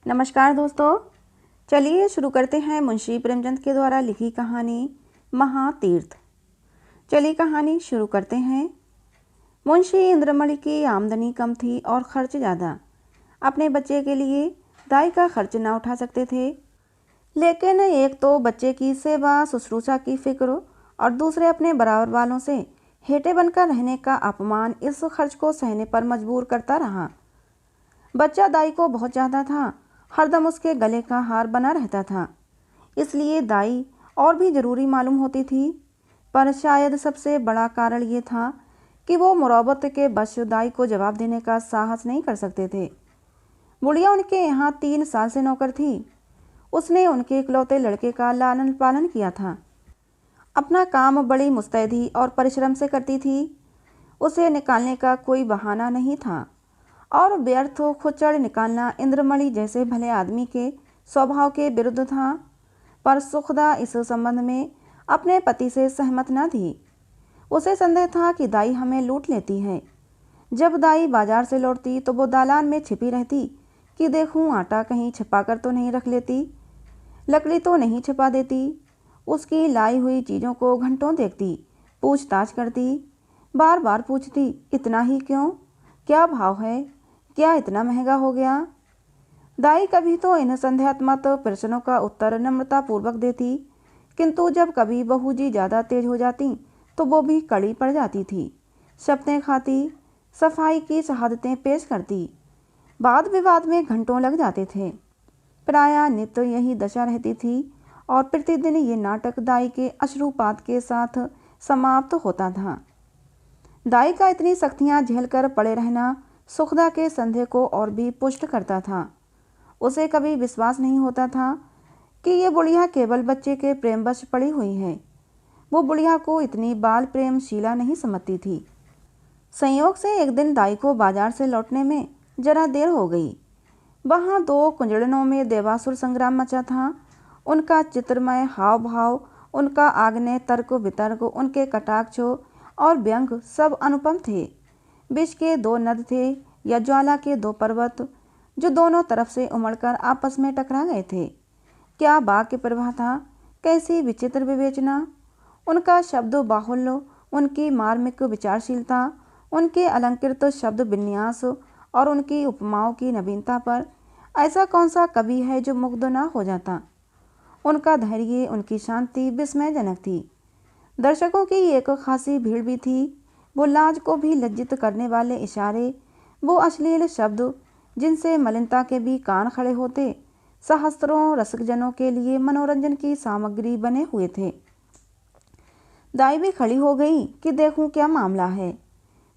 नमस्कार दोस्तों, चलिए शुरू करते हैं मुंशी प्रेमचंद के द्वारा लिखी कहानी महातीर्थ। चलिए कहानी शुरू करते हैं। मुंशी इंद्रमणि की आमदनी कम थी और खर्च ज़्यादा। अपने बच्चे के लिए दाई का खर्च ना उठा सकते थे, लेकिन एक तो बच्चे की सेवा शुश्रूषा की फिक्र और दूसरे अपने बराबर वालों से हेटे बनकर रहने का अपमान इस खर्च को सहने पर मजबूर करता रहा। बच्चा दाई को बहुत चाहता था, हरदम उसके गले का हार बना रहता था, इसलिए दाई और भी ज़रूरी मालूम होती थी। पर शायद सबसे बड़ा कारण ये था कि वो मुरब्बत के बश दाई को जवाब देने का साहस नहीं कर सकते थे। बुढ़िया उनके यहाँ 3 साल से नौकर थी। उसने उनके इकलौते लड़के का लालन पालन किया था। अपना काम बड़ी मुस्तैदी और परिश्रम से करती थी। उसे निकालने का कोई बहाना नहीं था और व्यर्थ खुचड़ निकालना इंद्रमणि जैसे भले आदमी के स्वभाव के विरुद्ध था। पर सुखदा इस संबंध में अपने पति से सहमत न थी। उसे संदेह था कि दाई हमें लूट लेती है। जब दाई बाजार से लौटती तो वो दालान में छिपी रहती कि देखूं आटा कहीं छिपा कर तो नहीं रख लेती, लकड़ी तो नहीं छिपा देती। उसकी लाई हुई चीज़ों को घंटों देखती, पूछताछ करती, बार बार पूछती, इतना ही क्यों, क्या भाव है, क्या इतना महंगा हो गया। दाई कभी तो इन संदेहात्मक प्रश्नों का उत्तर नम्रतापूर्वक देती, किंतु जब कभी बहू जी ज़्यादा तेज हो जाती तो वो भी कड़ी पड़ जाती थी। शपथें खाती, सफाई की शहादतें पेश करती। वाद विवाद में घंटों लग जाते थे। प्रायः नित्य यही दशा रहती थी और प्रतिदिन ये नाटक दाई के अश्रुपात के साथ समाप्त होता था। दाई का इतनी सख्तियाँ झेलकर पड़े रहना सुखदा के संदेह को और भी पुष्ट करता था। उसे कभी विश्वास नहीं होता था कि ये बुढ़िया केवल बच्चे के प्रेमवश पड़ी हुई है। वो बुढ़िया को इतनी बाल प्रेमशीला नहीं समझती थी। संयोग से एक दिन दाई को बाजार से लौटने में जरा देर हो गई। वहाँ 2 कुंजड़नों में देवासुर संग्राम मचा था। उनका चित्रमय हाव भाव, उनका आग्नेय तर्क वितर्क, उनके कटाक्ष और व्यंग सब अनुपम थे। विष के 2 नद थे या ज्वाला के 2 पर्वत, जो दोनों तरफ से उमड़कर आपस में टकरा गए थे। क्या वाक्य प्रवाह था, कैसी विचित्र विवेचना। उनका शब्द बाहुल्य, उनकी मार्मिक विचारशीलता, उनके अलंकृत शब्द विन्यास और उनकी उपमाओं की नवीनता पर ऐसा कौन सा कवि है जो मुग्ध न हो जाता। उनका धैर्य, उनकी शांति विस्मयजनक थी। दर्शकों की एक खासी भीड़ भी थी। वो लाज को भी लज्जित करने वाले इशारे, वो अश्लील शब्द जिनसे मलिनता के भी कान खड़े होते, सहस्त्रों रसिकजनों के लिए मनोरंजन की सामग्री बने हुए थे। दाई भी खड़ी हो गई कि देखूं क्या मामला है।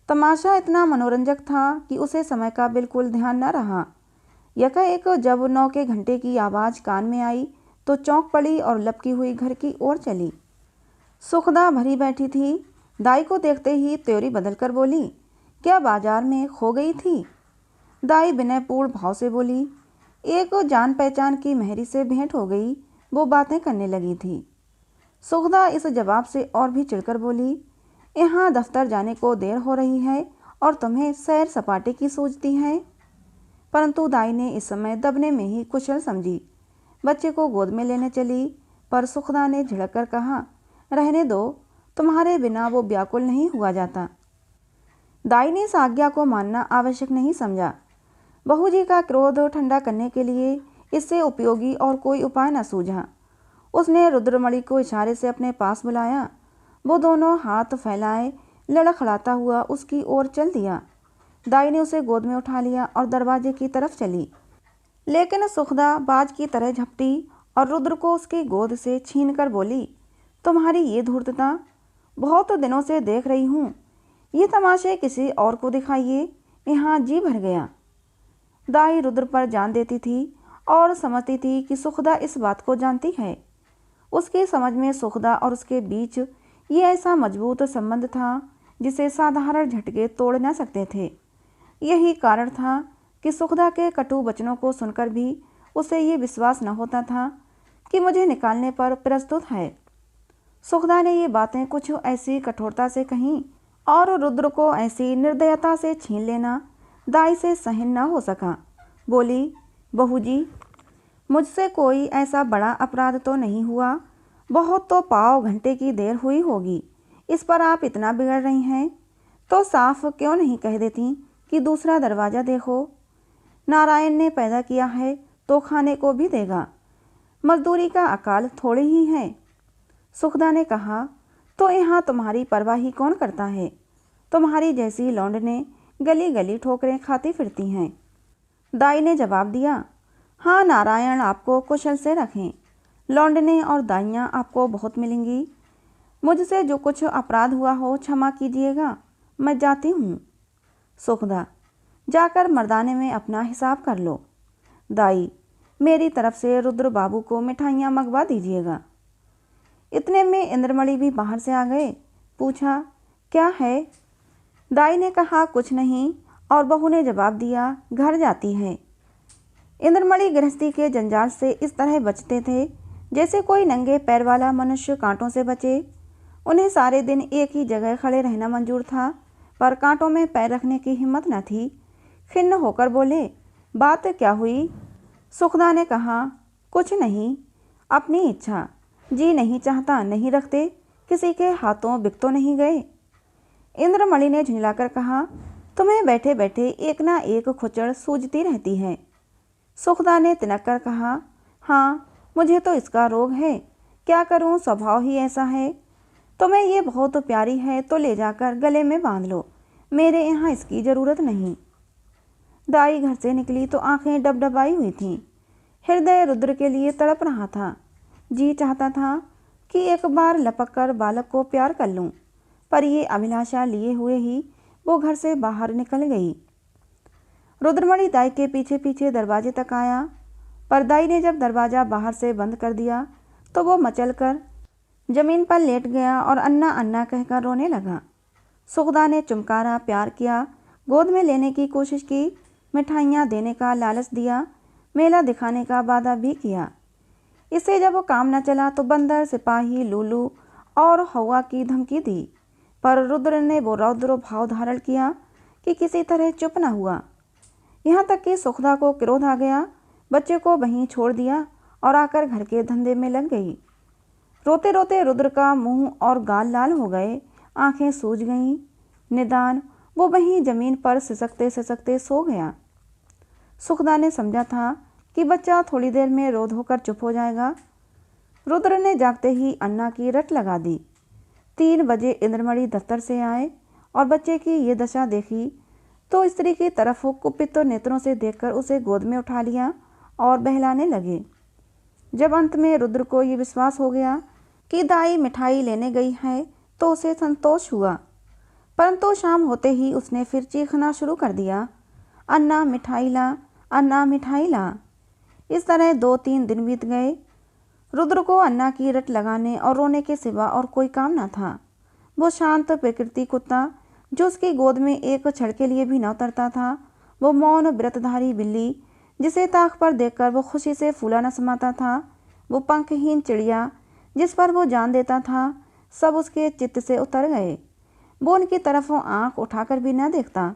तमाशा इतना मनोरंजक था कि उसे समय का बिल्कुल ध्यान न रहा। यकाएक जब 9 के घंटे की आवाज़ कान में आई तो चौंक पड़ी और लपकी हुई घर की ओर चली। सुखदा भरी बैठी थी। दाई को देखते ही त्योरी बदलकर बोली, क्या बाजार में खो गई थी। दाई विनयपूर्ण भाव से बोली, एक जान पहचान की मेहरी से भेंट हो गई, वो बातें करने लगी थी। सुखदा इस जवाब से और भी चिढ़कर बोली, यहाँ दफ्तर जाने को देर हो रही है और तुम्हें सैर सपाटे की सूझती है। परंतु दाई ने इस समय दबने में ही कुशल समझी। बच्चे को गोद में लेने चली, पर सुखदा ने झिड़ककर कहा, रहने दो, तुम्हारे बिना वो व्याकुल नहीं हुआ जाता। दाई ने इस आज्ञा को मानना आवश्यक नहीं समझा। बहू जी का क्रोध ठंडा करने के लिए इससे उपयोगी और कोई उपाय न सूझा। उसने रुद्रमणि को इशारे से अपने पास बुलाया। वो दोनों हाथ फैलाए लड़खड़ाता हुआ उसकी ओर चल दिया। दाई ने उसे गोद में उठा लिया और दरवाजे की तरफ चली, लेकिन सुखदा बाज की तरह झपटी और रुद्र को उसकी गोद से छीनकर बोली, तुम्हारी ये धूर्तता बहुत दिनों से देख रही हूँ। ये तमाशे किसी और को दिखाइए, यहाँ जी भर गया। दाई रुद्र पर जान देती थी और समझती थी कि सुखदा इस बात को जानती है। उसकी समझ में सुखदा और उसके बीच ये ऐसा मजबूत संबंध था जिसे साधारण झटके तोड़ न सकते थे। यही कारण था कि सुखदा के कटु वचनों को सुनकर भी उसे ये विश्वास न होता था कि मुझे निकालने पर प्रस्तुत है। सुखदा ने ये बातें कुछ ऐसी कठोरता से कहीं और रुद्र को ऐसी निर्दयता से छीन लेना दाई से सहन न हो सका। बोली, बहू जी, मुझसे कोई ऐसा बड़ा अपराध तो नहीं हुआ, बहुत तो पाव घंटे की देर हुई होगी, इस पर आप इतना बिगड़ रही हैं। तो साफ क्यों नहीं कह देती कि दूसरा दरवाज़ा देखो। नारायण ने पैदा किया है तो खाने को भी देगा, मजदूरी का अकाल थोड़ी ही है। सुखदा ने कहा, तो यहाँ तुम्हारी परवाही कौन करता है? तुम्हारी जैसी लौंडने गली गली ठोकरें खाती फिरती हैं। दाई ने जवाब दिया, हाँ, नारायण आपको कुशल से रखें। लौंडने और दाइयाँ आपको बहुत मिलेंगी। मुझसे जो कुछ अपराध हुआ हो क्षमा कीजिएगा, मैं जाती हूँ। सुखदा, जाकर मर्दाने में अपना हिसाब कर लो। दाई, मेरी तरफ से रुद्र बाबू को मिठाइयाँ मंगवा दीजिएगा। इतने में इंद्रमणि भी बाहर से आ गए। पूछा, क्या है? दाई ने कहा, कुछ नहीं, और बहू ने जवाब दिया, घर जाती है। इंद्रमणि गृहस्थी के जंजाल से इस तरह बचते थे जैसे कोई नंगे पैर वाला मनुष्य कांटों से बचे। उन्हें सारे दिन एक ही जगह खड़े रहना मंजूर था, पर कांटों में पैर रखने की हिम्मत न थी। खिन्न होकर बोले, बात क्या हुई? सुखदा ने कहा, कुछ नहीं, अपनी इच्छा। जी नहीं चाहता नहीं रखते, किसी के हाथों बिक तो नहीं गए। इंद्रमणि ने झुंझलाकर कहा, तुम्हें बैठे बैठे एक ना एक खुचड़ सूझती रहती है। सुखदा ने तिनक कर कहा, हाँ, मुझे तो इसका रोग है, क्या करूं, स्वभाव ही ऐसा है। तुम्हें ये बहुत प्यारी है तो ले जाकर गले में बांध लो, मेरे यहाँ इसकी ज़रूरत नहीं। दाई घर से निकली तो आंखें डबडबाई हुई थीं। हृदय रुद्र के लिए तड़प रहा था। जी चाहता था कि एक बार लपक कर बालक को प्यार कर लूं, पर ये अभिलाषा लिए हुए ही वो घर से बाहर निकल गई। रुद्रमणि दाई के पीछे पीछे दरवाजे तक आया, पर दाई ने जब दरवाज़ा बाहर से बंद कर दिया तो वो मचलकर जमीन पर लेट गया और अन्ना अन्ना कहकर रोने लगा। सुखदा ने चुमकारा, प्यार किया, गोद में लेने की कोशिश की, मिठाइयाँ देने का लालच दिया, मेला दिखाने का वादा भी किया। इससे जब वो काम न चला तो बंदर, सिपाही, लूलू और हवा की धमकी दी, पर रुद्र ने वो रौद्र भाव धारण किया कि किसी तरह चुप न हुआ। यहाँ तक कि सुखदा को क्रोध आ गया, बच्चे को वहीं छोड़ दिया और आकर घर के धंधे में लग गई। रोते रोते रुद्र का मुंह और गाल लाल हो गए, आंखें सूज गईं। निदान वो वहीं जमीन पर सिसकते सिसकते सो गया। सुखदा ने समझा था कि बच्चा थोड़ी देर में रोध होकर चुप हो जाएगा। रुद्र ने जागते ही अन्ना की रट लगा दी। 3 बजे इंद्रमणि दफ्तर से आए और बच्चे की ये दशा देखी तो स्त्री की तरफ कुपित नेत्रों से देखकर उसे गोद में उठा लिया और बहलाने लगे। जब अंत में रुद्र को ये विश्वास हो गया कि दाई मिठाई लेने गई है तो उसे संतोष हुआ, परंतु शाम होते ही उसने फिर चीखना शुरू कर दिया, अन्ना मिठाई ला, अन्ना मिठाई ला। इस तरह 2-3 दिन बीत गए। रुद्र को अन्ना की रट लगाने और रोने के सिवा और कोई काम न था। वो शांत प्रकृति कुत्ता जो उसकी गोद में एक क्षण के लिए भी न उतरता था, वो मौन व्रतधारी बिल्ली जिसे ताक पर देखकर वो खुशी से फूला न समाता था, वो पंखहीन चिड़िया जिस पर वो जान देता था, सब उसके चित्त से उतर गए। वो उनकी तरफ आंख उठाकर भी न देखता।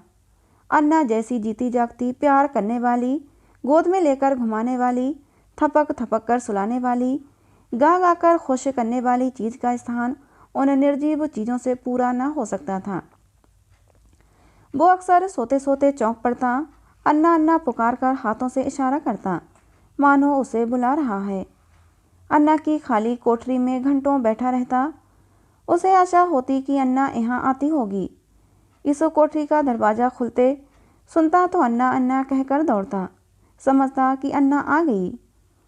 अन्ना जैसी जीती जागती, प्यार करने वाली, गोद में लेकर घुमाने वाली, थपक थपक कर सुलाने वाली, गा गा कर खुश करने वाली चीज़ का स्थान उन निर्जीव चीज़ों से पूरा न हो सकता था। वो अक्सर सोते सोते चौंक पड़ता, अन्ना अन्ना पुकार कर हाथों से इशारा करता, मानो उसे बुला रहा है। अन्ना की खाली कोठरी में घंटों बैठा रहता। उसे आशा होती कि अन्ना यहाँ आती होगी। इस कोठरी का दरवाज़ा खुलते सुनता तो अन्ना अन्ना कहकर दौड़ता, समझता कि अन्ना आ गई।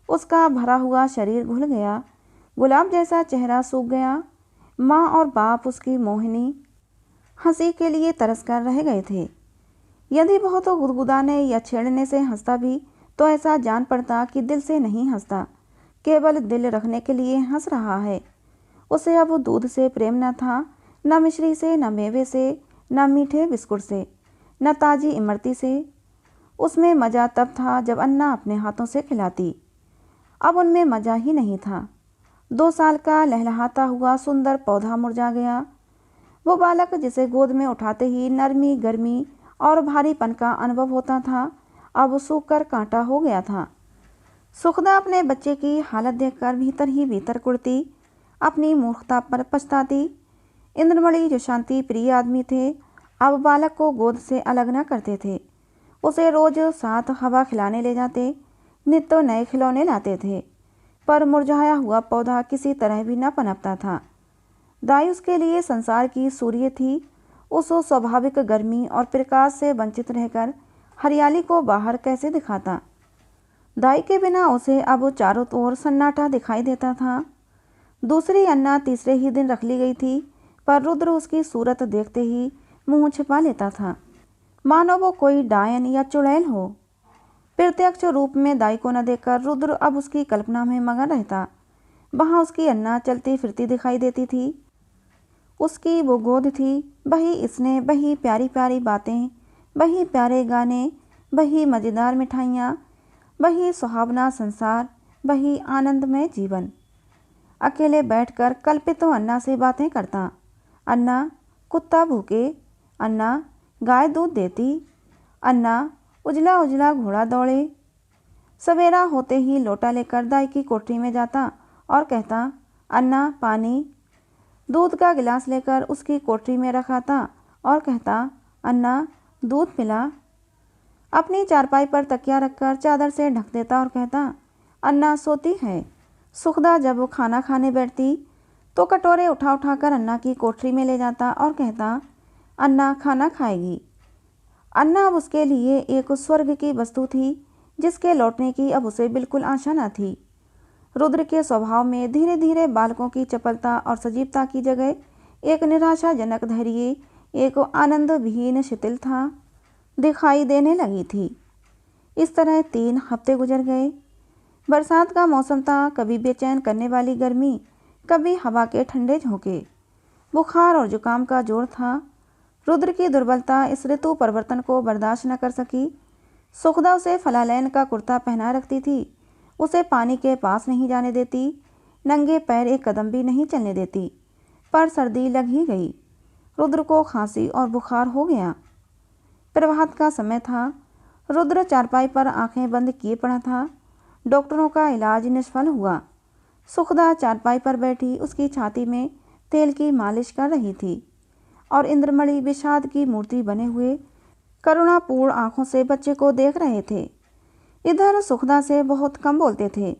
उसका भरा हुआ शरीर घुल गया, गुलाब जैसा चेहरा सूख गया। माँ और बाप उसकी मोहिनी हंसी के लिए तरस कर रह गए थे। यदि बहुत गुदगुदाने या छेड़ने से हंसता भी तो ऐसा जान पड़ता कि दिल से नहीं हंसता, केवल दिल रखने के लिए हंस रहा है। उसे अब दूध से प्रेम न था, न मिश्री से, न मेवे से, न मीठे बिस्कुट से, न ताज़ी इमरती से। उसमें मज़ा तब था जब अन्ना अपने हाथों से खिलाती। अब उनमें मज़ा ही नहीं था। 2 साल का लहलहाता हुआ सुंदर पौधा मुरझा गया। वो बालक जिसे गोद में उठाते ही नरमी, गर्मी और भारीपन का अनुभव होता था, अब सूख कर कांटा हो गया था। सुखदा अपने बच्चे की हालत देखकर भीतर ही भीतर कुड़ती, अपनी मूर्खता पर पछताती। इंद्रमणि जो शांति प्रिय आदमी थे, अब बालक को गोद से अलग न करते थे। उसे रोज साथ हवा खिलाने ले जाते, नित्य नए खिलौने लाते थे, पर मुरझाया हुआ पौधा किसी तरह भी न पनपता था। दाई उसके लिए संसार की सूर्य थी। उस स्वाभाविक गर्मी और प्रकाश से वंचित रहकर हरियाली को बाहर कैसे दिखाता। दाई के बिना उसे अब चारों ओर सन्नाटा दिखाई देता था। दूसरी अन्ना तीसरे ही दिन रख ली गई थी, पर रुद्र उसकी सूरत देखते ही मुंह छिपा लेता था, मानो वो कोई डायन या चुड़ैल हो। प्रत्यक्ष रूप में दाई को न देखकर रुद्र अब उसकी कल्पना में मगन रहता। वहाँ उसकी अन्ना चलती फिरती दिखाई देती थी। उसकी वो गोद थी, वही स्नेह, वही प्यारी प्यारी बातें, वही प्यारे गाने, वही मज़ेदार मिठाइयाँ, वही सुहावना संसार, वही आनंदमय जीवन। अकेले बैठकर कल्पित अन्ना से बातें करता। अन्ना कुत्ता भूखे, अन्ना गाय दूध देती, अन्ना उजला उजला घोड़ा दौड़े। सवेरा होते ही लोटा लेकर दाई की कोठरी में जाता और कहता, अन्ना पानी। दूध का गिलास लेकर उसकी कोठरी में रखाता और कहता, अन्ना दूध पिला। अपनी चारपाई पर तकिया रखकर चादर से ढक देता और कहता, अन्ना सोती है। सुखदा जब वो खाना खाने बैठती तो कटोरे उठा उठाकर अन्ना की कोठरी में ले जाता और कहता, अन्ना खाना खाएगी। अन्ना अब उसके लिए एक स्वर्ग की वस्तु थी, जिसके लौटने की अब उसे बिल्कुल आशा न थी। रुद्र के स्वभाव में धीरे धीरे बालकों की चपलता और सजीवता की जगह एक निराशाजनक धैर्य, एक आनंद विहीन शिथिलता दिखाई देने लगी थी। इस तरह 3 हफ्ते गुजर गए। बरसात का मौसम था, कभी बेचैन करने वाली गर्मी, कभी हवा के ठंडे झोंके, बुखार और जुकाम का जोर था। रुद्र की दुर्बलता इस ऋतु परिवर्तन को बर्दाश्त न कर सकी। सुखदा उसे फलालैन का कुर्ता पहना रखती थी, उसे पानी के पास नहीं जाने देती, नंगे पैर एक कदम भी नहीं चलने देती। पर सर्दी लग ही गई। रुद्र को खांसी और बुखार हो गया। प्रभात का समय था। रुद्र चारपाई पर आंखें बंद किए पड़ा था। डॉक्टरों का इलाज निष्फल हुआ। सुखदा चारपाई पर बैठी उसकी छाती में तेल की मालिश कर रही थी और इंद्रमणि विषाद की मूर्ति बने हुए करुणापूर्ण आंखों से बच्चे को देख रहे थे। इधर सुखदा से बहुत कम बोलते थे।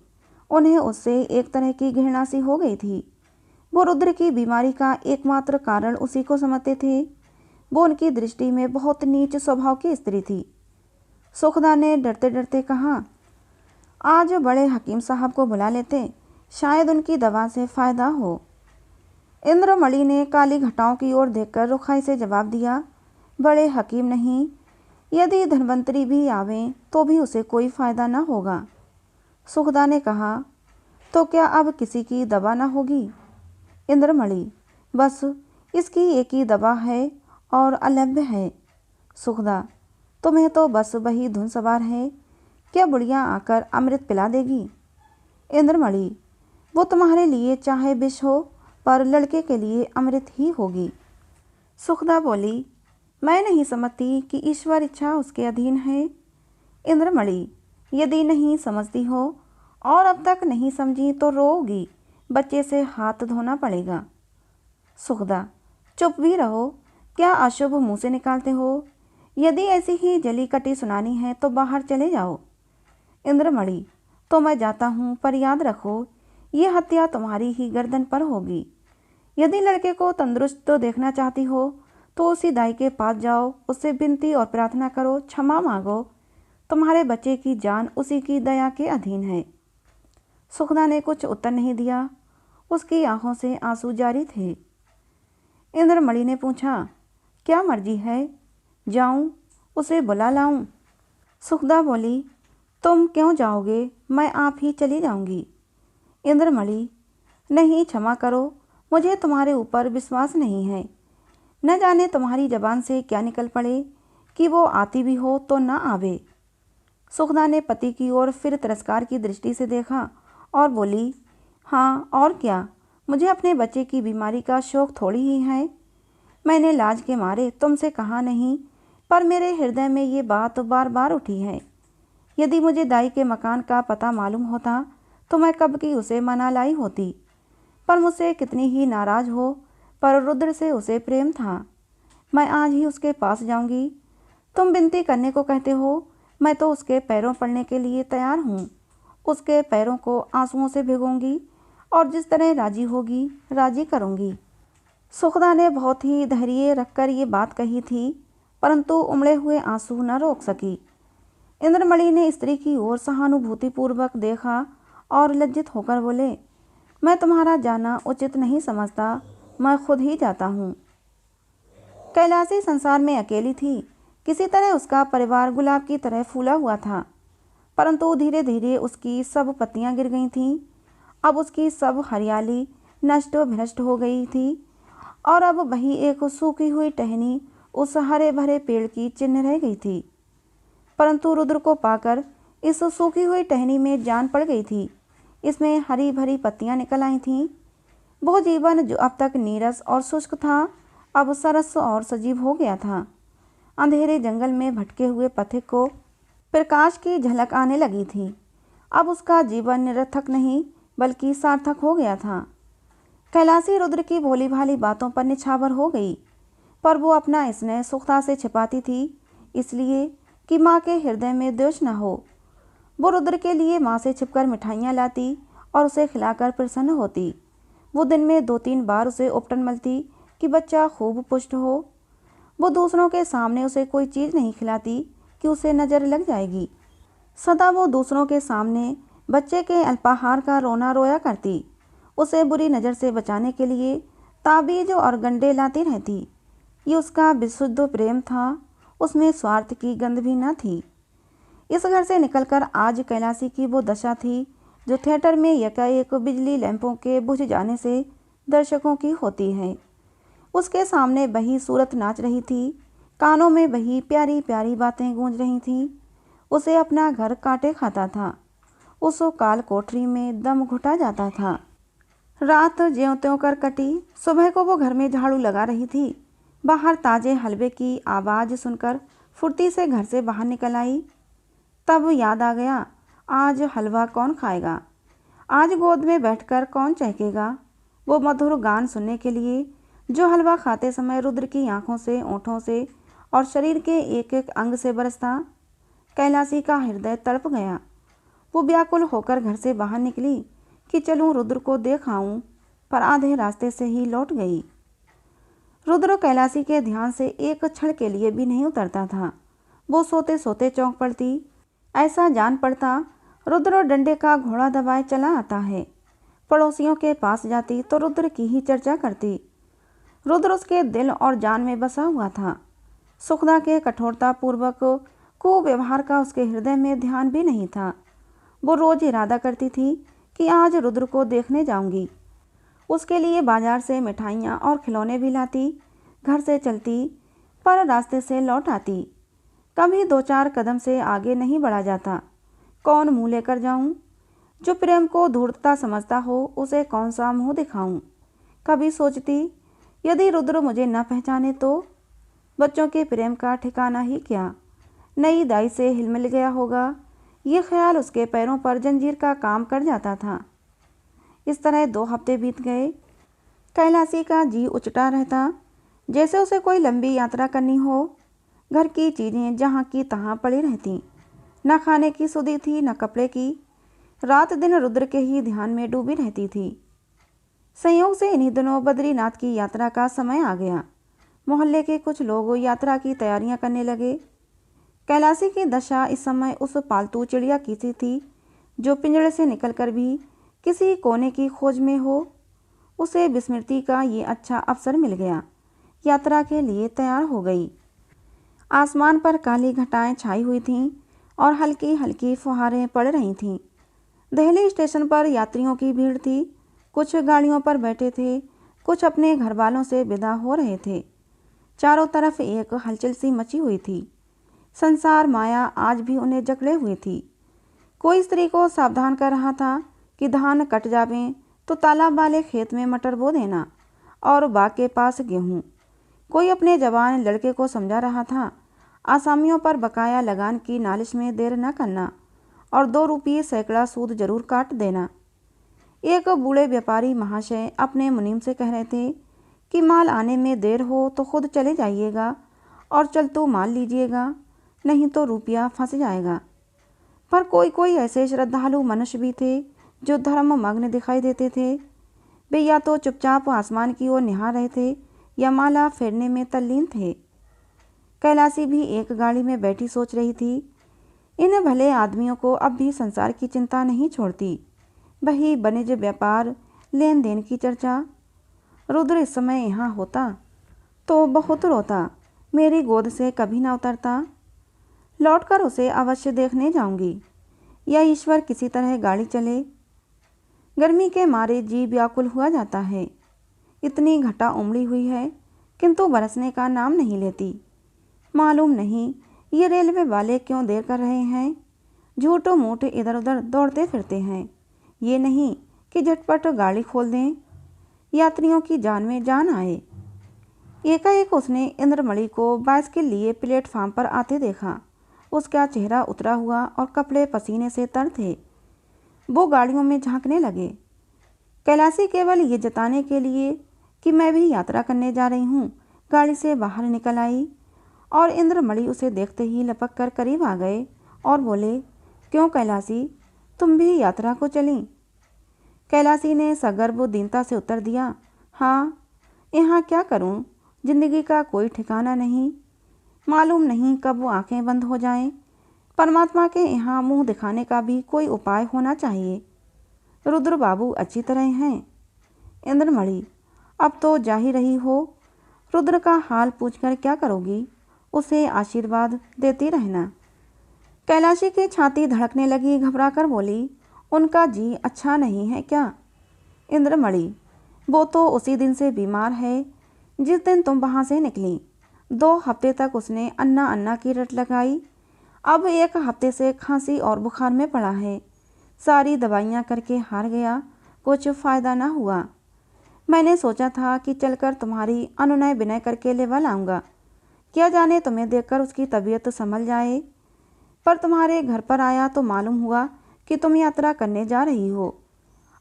उन्हें उससे एक तरह की घृणा सी हो गई थी। वो रुद्र की बीमारी का एकमात्र कारण उसी को समझते थे। वो उनकी दृष्टि में बहुत नीच स्वभाव की स्त्री थी। सुखदा ने डरते डरते कहा, आज बड़े हकीम साहब को बुला लेते, शायद उनकी दवा से फ़ायदा हो। इंद्रमणि ने काली घटाओं की ओर देखकर रुखाई से जवाब दिया, बड़े हकीम नहीं, यदि धन्वंतरी भी आवें तो भी उसे कोई फ़ायदा न होगा। सुखदा ने कहा, तो क्या अब किसी की दवा न होगी? इंद्रमणि, बस इसकी एक ही दवा है और अलभ्य है। सुखदा, तुम्हें तो बस वही धुन सवार है, क्या बुढ़िया आकर अमृत पिला देगी? इंद्रमणि, वो तुम्हारे लिए चाहे विष हो, पर लड़के के लिए अमृत ही होगी। सुखदा बोली, मैं नहीं समझती कि ईश्वर इच्छा उसके अधीन है। इंद्रमणि, यदि नहीं समझती हो और अब तक नहीं समझी तो रोगी, बच्चे से हाथ धोना पड़ेगा। सुखदा, चुप भी रहो, क्या अशुभ मुँह से निकालते हो? यदि ऐसी ही जली कटी सुनानी है तो बाहर चले जाओ। इंद्रमणि, तो मैं जाता हूँ, पर याद रखो ये हत्या तुम्हारी ही गर्दन पर होगी। यदि लड़के को तंदुरुस्त तो देखना चाहती हो तो उसी दाई के पास जाओ, उससे विनती और प्रार्थना करो, क्षमा मांगो। तुम्हारे बच्चे की जान उसी की दया के अधीन है। सुखदा ने कुछ उत्तर नहीं दिया। उसकी आंखों से आंसू जारी थे। इंद्रमणि ने पूछा, क्या मर्जी है, जाऊं, उसे बुला लाऊं? सुखदा बोली, तुम क्यों जाओगे, मैं आप ही चली जाऊंगी। इंद्रमणि, नहीं, क्षमा करो, मुझे तुम्हारे ऊपर विश्वास नहीं है। न जाने तुम्हारी जबान से क्या निकल पड़े कि वो आती भी हो तो न आवे। सुखदा ने पति की ओर फिर तिरस्कार की दृष्टि से देखा और बोली, हाँ और क्या, मुझे अपने बच्चे की बीमारी का शौक थोड़ी ही है। मैंने लाज के मारे तुमसे कहा नहीं, पर मेरे हृदय में ये बात बार बार उठी है यदि मुझे दाई के मकान का पता मालूम होता तो मैं कब की उसे मना लाई होती। पर मुझसे कितनी ही नाराज़ हो, पर रुद्र से उसे प्रेम था। मैं आज ही उसके पास जाऊंगी। तुम विनती करने को कहते हो, मैं तो उसके पैरों पड़ने के लिए तैयार हूँ। उसके पैरों को आंसुओं से भिगोंगी और जिस तरह राजी होगी राजी करूँगी। सुखदा ने बहुत ही धैर्य रखकर ये बात कही थी, परंतु उमड़े हुए आंसू न रोक सकी। इंद्रमणि ने स्त्री की ओर सहानुभूतिपूर्वक देखा और लज्जित होकर बोले, मैं तुम्हारा जाना उचित नहीं समझता, मैं खुद ही जाता हूँ। कैलासी संसार में अकेली थी। किसी तरह उसका परिवार गुलाब की तरह फूला हुआ था, परंतु धीरे धीरे उसकी सब पत्तियां गिर गई थीं। अब उसकी सब हरियाली नष्ट भ्रष्ट हो गई थी और अब वही एक सूखी हुई टहनी उस हरे भरे पेड़ की चिन्ह रह गई थी। परंतु रुद्र को पाकर इस सूखी हुई टहनी में जान पड़ गई थी। इसमें हरी भरी पत्तियां निकल आई थीं। वो जीवन जो अब तक नीरस और शुष्क था, अब सरस और सजीव हो गया था। अंधेरे जंगल में भटके हुए पथिक को प्रकाश की झलक आने लगी थी। अब उसका जीवन निरर्थक नहीं बल्कि सार्थक हो गया था। कैलासी रुद्र की भोली भाली बातों पर निछावर हो गई, पर वो अपना स्नेह सुखता से छिपाती थी, इसलिए कि माँ के हृदय में द्वेष न हो। वो रुद्र के लिए माँ से छिपकर मिठाइयाँ लाती और उसे खिलाकर प्रसन्न होती। वो दिन में 2-3 बार उसे उपटन मलती कि बच्चा खूब पुष्ट हो। वो दूसरों के सामने उसे कोई चीज़ नहीं खिलाती कि उसे नज़र लग जाएगी। सदा वो दूसरों के सामने बच्चे के अल्पाहार का रोना रोया करती। उसे बुरी नज़र से बचाने के लिए ताबीज़ और गंडे लाती रहती। ये उसका विशुद्ध प्रेम था, उसमें स्वार्थ की गंध भी न थी। इस घर से निकलकर आज कैलासी की वो दशा थी जो थिएटर में एकाएक बिजली लैंपों के बुझ जाने से दर्शकों की होती है। उसके सामने वही सूरत नाच रही थी, कानों में वही प्यारी प्यारी बातें गूंज रही थीं। उसे अपना घर काटे खाता था, उस काल कोठरी में दम घुटा जाता था। रात ज्यों त्यों कर कटी। सुबह को वो घर में झाड़ू लगा रही थी। बाहर ताजे हलवे की आवाज़ सुनकर फुर्ती से घर से बाहर निकल आई। तब याद आ गया, आज हलवा कौन खाएगा, आज गोद में बैठकर कौन चहकेगा। वो मधुर गान सुनने के लिए जो हलवा खाते समय रुद्र की आंखों से, ओंठों से और शरीर के एक एक अंग से बरसता। कैलासी का हृदय तड़प गया। वो व्याकुल होकर घर से बाहर निकली कि चलूं रुद्र को देख आऊं, पर आधे रास्ते से ही लौट गई। रुद्र कैलासी के ध्यान से एक क्षण के लिए भी नहीं उतरता था। वो सोते सोते चौंक पड़ती। ऐसा जान पड़ता रुद्र डंडे का घोड़ा दबाए चला आता है। पड़ोसियों के पास जाती तो रुद्र की ही चर्चा करती। रुद्र उसके दिल और जान में बसा हुआ था। सुखदा के कठोरतापूर्वक कुव्यवहार का उसके हृदय में ध्यान भी नहीं था। वो रोज इरादा करती थी कि आज रुद्र को देखने जाऊंगी। उसके लिए बाजार से मिठाइयाँ और खिलौने भी लाती, घर से चलती पर रास्ते से लौट आती। कभी 2-4 कदम से आगे नहीं बढ़ा जाता। कौन मुँह लेकर जाऊं? जो प्रेम को धूर्तता समझता हो उसे कौन सा मुँह दिखाऊं? कभी सोचती, यदि रुद्र मुझे न पहचाने तो? बच्चों के प्रेम का ठिकाना ही क्या? नई दाई से हिलमिल गया होगा। ये ख्याल उसके पैरों पर जंजीर का काम कर जाता था। इस तरह 2 हफ्ते बीत गए। कैलासी का जी उचटा रहता, जैसे उसे कोई लंबी यात्रा करनी हो। घर की चीज़ें जहाँ की तहाँ पड़ी रहती। न खाने की सुधि थी न कपड़े की। रात दिन रुद्र के ही ध्यान में डूबी रहती थी। संयोग से इन्हीं दिनों बद्रीनाथ की यात्रा का समय आ गया। मोहल्ले के कुछ लोग यात्रा की तैयारियां करने लगे। कैलासी की दशा इस समय उस पालतू चिड़िया की सी थी जो पिंजड़े से निकलकर भी किसी कोने की खोज में हो। उसे विस्मृति का ये अच्छा अवसर मिल गया। यात्रा के लिए तैयार हो गई। आसमान पर काली घटाएं छाई हुई थीं और हल्की हल्की फुहारें पड़ रही थीं। दिल्ली स्टेशन पर यात्रियों की भीड़ थी। कुछ गाड़ियों पर बैठे थे, कुछ अपने घर वालों से विदा हो रहे थे। चारों तरफ एक हलचल सी मची हुई थी। संसार माया आज भी उन्हें जकड़े हुई थी। कोई स्त्री को सावधान कर रहा था कि धान कट जावें तो तालाब वाले खेत में मटर बो देना और बाग के पास गेहूँ। कोई अपने जवान लड़के को समझा रहा था, आसामियों पर बकाया लगान की नालिश में देर न करना और 2 रुपये सैकड़ा सूद जरूर काट देना। एक बूढ़े व्यापारी महाशय अपने मुनीम से कह रहे थे कि माल आने में देर हो तो खुद चले जाइएगा और चलतू माल लीजिएगा, नहीं तो रुपया फंस जाएगा। पर कोई कोई ऐसे श्रद्धालु मनुष्य भी थे जो धर्म मग्न दिखाई देते थे। वे या तो चुपचाप आसमान की ओर निहार रहे थे या माला फेरने में तल्लीन थे। कैलासी भी एक गाड़ी में बैठी सोच रही थी, इन भले आदमियों को अब भी संसार की चिंता नहीं छोड़ती, वही वाणिज्य व्यापार लेन देन की चर्चा। रुद्र इस समय यहाँ होता तो बहुत रोता, मेरी गोद से कभी ना उतरता। लौटकर उसे अवश्य देखने जाऊंगी। या ईश्वर किसी तरह गाड़ी चले। गर्मी के मारे जी व्याकुल हुआ जाता है। इतनी घटा उमड़ी हुई है किंतु बरसने का नाम नहीं लेती। मालूम नहीं ये रेलवे वाले क्यों देर कर रहे हैं। झूठो मूठ इधर उधर दौड़ते फिरते हैं। ये नहीं कि झटपट गाड़ी खोल दें, यात्रियों की जान में जान आए। एकाएक उसने इंद्रमणि को बाइस के लिए प्लेटफार्म पर आते देखा। उसका चेहरा उतरा हुआ और कपड़े पसीने से तर थे। वो गाड़ियों में झांकने लगे। कैलासी केवल ये जताने के लिए कि मैं भी यात्रा करने जा रही हूँ, गाड़ी से बाहर निकल आई और इंद्रमणि उसे देखते ही लपक कर करीब आ गए और बोले, क्यों कैलासी, तुम भी यात्रा को चलीं? कैलासी ने सगर्व दीनता से उत्तर दिया, हाँ, यहाँ क्या करूँ, जिंदगी का कोई ठिकाना नहीं। मालूम नहीं कब वो आंखें बंद हो जाएं। परमात्मा के यहाँ मुंह दिखाने का भी कोई उपाय होना चाहिए। रुद्र बाबू अच्छी तरह हैं। इंद्रमणि, अब तो जा ही रही हो, रुद्र का हाल पूछकर क्या करोगी? उसे आशीर्वाद देती रहना। कैलाशी की छाती धड़कने लगी। घबराकर बोली, उनका जी अच्छा नहीं है क्या? इंद्रमणि, वो तो उसी दिन से बीमार है जिस दिन तुम वहाँ से निकली। 2 हफ्ते तक उसने अन्ना अन्ना की रट लगाई। अब 1 हफ्ते से खांसी और बुखार में पड़ा है। सारी दवाइयाँ करके हार गया, कुछ फ़ायदा ना हुआ। मैंने सोचा था कि चलकर तुम्हारी अनुनय विनय करके लेवा लाऊंगा, क्या जाने तुम्हें देखकर उसकी तबीयत संभल जाए। पर तुम्हारे घर पर आया तो मालूम हुआ कि तुम यात्रा करने जा रही हो।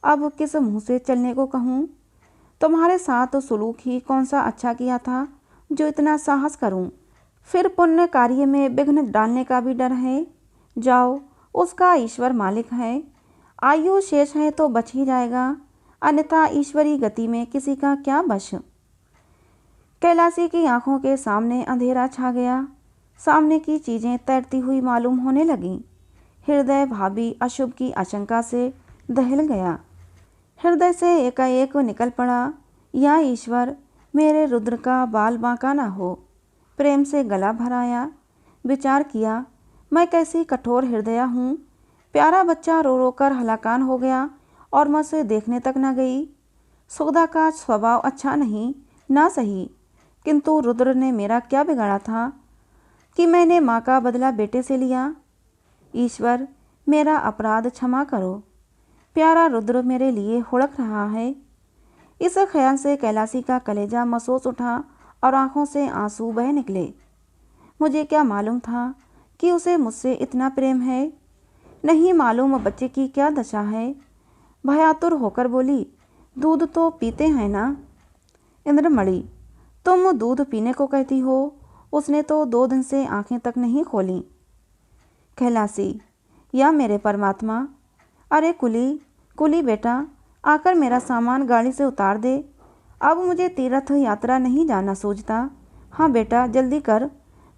अब किस मुँह से चलने को कहूँ? तुम्हारे साथ सुलूक ही कौन सा अच्छा किया था जो इतना साहस करूं। फिर पुण्य कार्य में विघ्न डालने का भी डर है। जाओ, उसका ईश्वर मालिक है। आयु शेष है तो बच ही जाएगा, अन्यथा ईश्वरी गति में किसी का क्या वश। कैलासी की आंखों के सामने अंधेरा छा गया। सामने की चीज़ें तैरती हुई मालूम होने लगीं। हृदय भावी अशुभ की आशंका से दहल गया। हृदय से एकाएक निकल पड़ा, या ईश्वर, मेरे रुद्र का बाल बांका ना हो। प्रेम से गला भराया। विचार किया, मैं कैसी कठोर हृदया हूँ। प्यारा बच्चा रो रो कर हलाकान हो गया और मैं उसे देखने तक न गई। सुगदा का स्वभाव अच्छा नहीं, ना सही, किंतु रुद्र ने मेरा क्या बिगाड़ा था कि मैंने माँ का बदला बेटे से लिया। ईश्वर, मेरा अपराध क्षमा करो। प्यारा रुद्र मेरे लिए हुड़क रहा है। इस ख्याल से कैलासी का कलेजा महसूस उठा और आंखों से आंसू बह निकले। मुझे क्या मालूम था कि उसे मुझसे इतना प्रेम है। नहीं मालूम बच्चे की क्या दशा है। भयातुर होकर बोली, दूध तो पीते हैं ना? इंद्रमणि, तुम दूध पीने को कहती हो? उसने तो 2 दिन से आंखें तक नहीं खोली। कैलासी, या मेरे परमात्मा, अरे कुली, कुली बेटा, आकर मेरा सामान गाड़ी से उतार दे। अब मुझे तीर्थ यात्रा नहीं जाना सूझता। हाँ बेटा, जल्दी कर।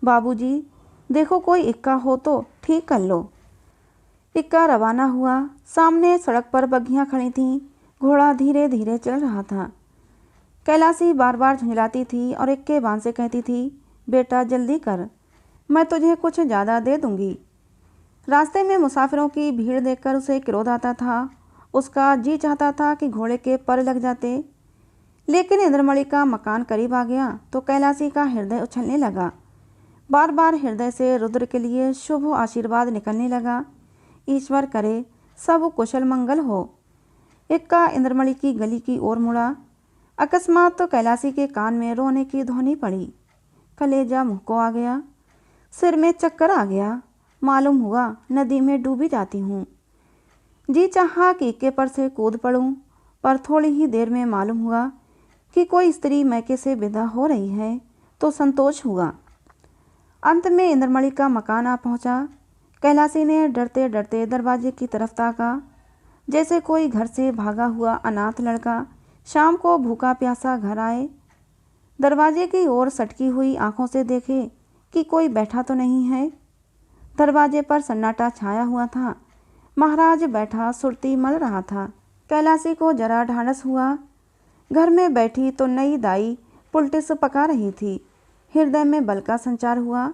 बाबूजी, देखो कोई इक्का हो तो ठीक कर लो। इक्का रवाना हुआ। सामने सड़क पर बग्घियाँ खड़ी थीं। घोड़ा धीरे धीरे चल रहा था। कैलासी बार बार झुंझलाती थी और इक्के बान से कहती थी, बेटा जल्दी कर, मैं तुझे कुछ ज़्यादा दे दूंगी। रास्ते में मुसाफिरों की भीड़ देखकर उसे क्रोध आता था। उसका जी चाहता था कि घोड़े के पर लग जाते। लेकिन इंद्रमणि का मकान करीब आ गया तो कैलासी का हृदय उछलने लगा। बार बार हृदय से रुद्र के लिए शुभ आशीर्वाद निकलने लगा। ईश्वर करे सब कुशल मंगल हो। इक्का इंद्रमणि की गली की ओर मुड़ा। अकस्मात तो कैलासी के कान में रोने की ध्वनि पड़ी। कलेजा मुँह को आ गया। सिर में चक्कर आ गया। मालूम हुआ नदी में डूबी जाती हूँ। जी चाहा कि इक्के पर से कूद पड़ूं, पर थोड़ी ही देर में मालूम हुआ कि कोई स्त्री मैके से विदा हो रही है, तो संतोष हुआ। अंत में इंद्रमणि का मकान आ पहुंचा। कैलासी ने डरते डरते दरवाजे की तरफ ताका, जैसे कोई घर से भागा हुआ अनाथ लड़का शाम को भूखा प्यासा घर आए। दरवाजे की ओर सटकी हुई आंखों से देखे कि कोई बैठा तो नहीं है। दरवाजे पर सन्नाटा छाया हुआ था। महाराज बैठा सुरती मल रहा था। कैलासी को जरा ढांढस हुआ। घर में बैठी तो नई दाई पुलटिस पका रही थी। हृदय में बल का संचार हुआ।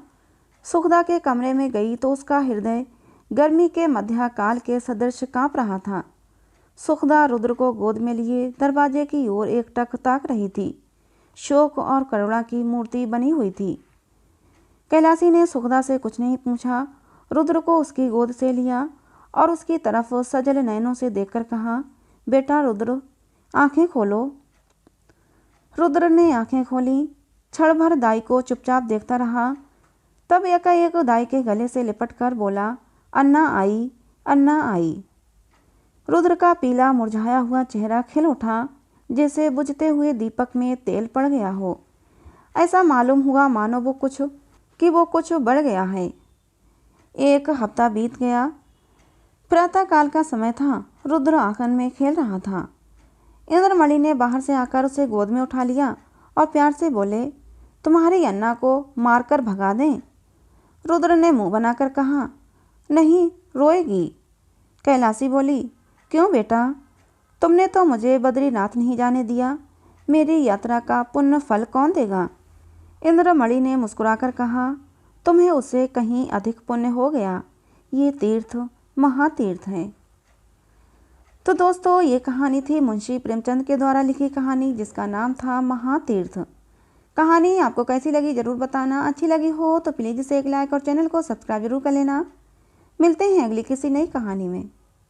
सुखदा के कमरे में गई तो उसका हृदय गर्मी के मध्याकाल के सदृश कांप रहा था। सुखदा रुद्र को गोद में लिए दरवाजे की ओर एकटक ताक रही थी। शोक और करुणा की मूर्ति बनी हुई थी। कैलासी ने सुखदा से कुछ नहीं पूछा। रुद्र को उसकी गोद से लिया और उसकी तरफ सजल नयनों से देखकर कहा, बेटा रुद्र, आंखें खोलो। रुद्र ने आंखें खोली। क्षण भर दाई को चुपचाप देखता रहा। तब एकाएक दाई के गले से लिपटकर बोला, अन्ना आई, अन्ना आई। रुद्र का पीला मुरझाया हुआ चेहरा खिल उठा, जैसे बुझते हुए दीपक में तेल पड़ गया हो। ऐसा मालूम हुआ मानो वो कुछ बढ़ गया है। एक हफ्ता बीत गया। प्रातःकाल का समय था। रुद्र आंगन में खेल रहा था। इंद्रमणि ने बाहर से आकर उसे गोद में उठा लिया और प्यार से बोले, तुम्हारी अन्ना को मारकर भगा दें। रुद्र ने मुंह बनाकर कहा, नहीं, रोएगी। कैलासी बोली, क्यों बेटा, तुमने तो मुझे बद्रीनाथ नहीं जाने दिया। मेरी यात्रा का पुण्य फल कौन देगा। इंद्रमणि ने मुस्कुराकर कहा, तुम्हें उससे कहीं अधिक पुण्य हो गया। ये तीर्थ महातीर्थ है। तो दोस्तों, ये कहानी थी मुंशी प्रेमचंद के द्वारा लिखी कहानी, जिसका नाम था महातीर्थ। कहानी आपको कैसी लगी ज़रूर बताना। अच्छी लगी हो तो प्लीज़ इसे एक लाइक और चैनल को सब्सक्राइब जरूर कर लेना। मिलते हैं अगली किसी नई कहानी में।